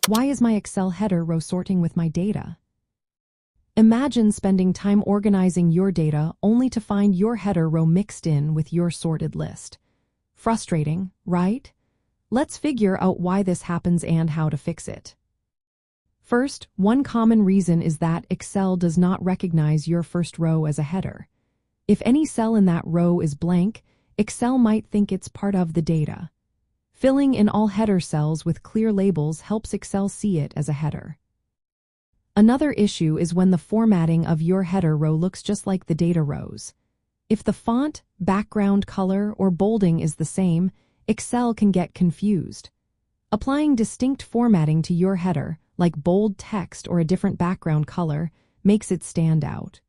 Why is my Excel header row sorting with my data? Imagine spending time organizing your data only to find your header row mixed in with your sorted list. Frustrating, right? Let's figure out why this happens and how to fix it. First, one common reason is that Excel does not recognize your first row as a header. If any cell in that row is blank, Excel might think it's part of the data. Filling in all header cells with clear labels helps Excel see it as a header. Another issue is when the formatting of your header row looks just like the data rows. If the font, background color, or bolding is the same, Excel can get confused. Applying distinct formatting to your header, like bold text or a different background color, makes it stand out.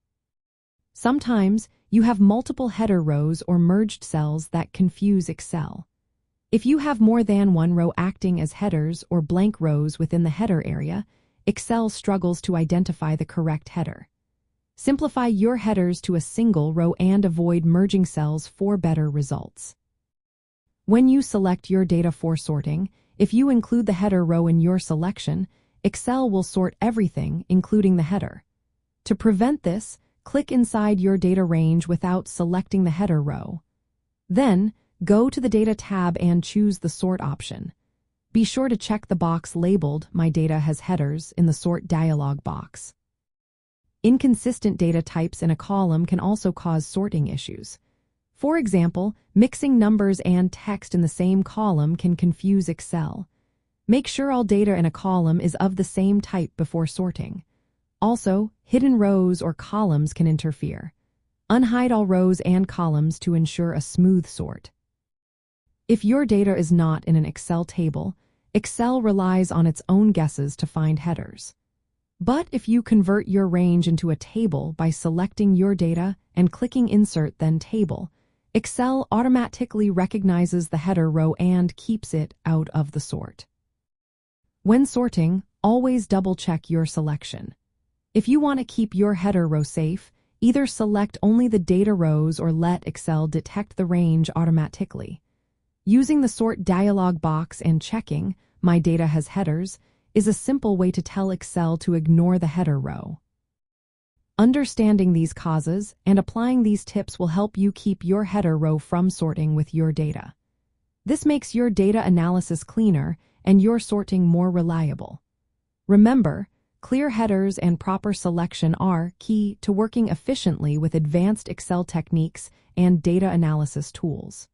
Sometimes, you have multiple header rows or merged cells that confuse Excel. If you have more than one row acting as headers or blank rows within the header area, Excel struggles to identify the correct header. Simplify your headers to a single row and avoid merging cells for better results. When you select your data for sorting, if you include the header row in your selection, Excel will sort everything, including the header. To prevent this, click inside your data range without selecting the header row. Then, go to the Data tab and choose the Sort option. Be sure to check the box labeled My Data Has Headers in the Sort dialog box. Inconsistent data types in a column can also cause sorting issues. For example, mixing numbers and text in the same column can confuse Excel. Make sure all data in a column is of the same type before sorting. Also, hidden rows or columns can interfere. Unhide all rows and columns to ensure a smooth sort. If your data is not in an Excel table, Excel relies on its own guesses to find headers. But if you convert your range into a table by selecting your data and clicking Insert then Table, Excel automatically recognizes the header row and keeps it out of the sort. When sorting, always double-check your selection. If you want to keep your header row safe, either select only the data rows or let Excel detect the range automatically. Using the Sort dialog box and checking My Data Has Headers is a simple way to tell Excel to ignore the header row. Understanding these causes and applying these tips will help you keep your header row from sorting with your data. This makes your data analysis cleaner and your sorting more reliable. Remember, clear headers and proper selection are key to working efficiently with advanced Excel techniques and data analysis tools.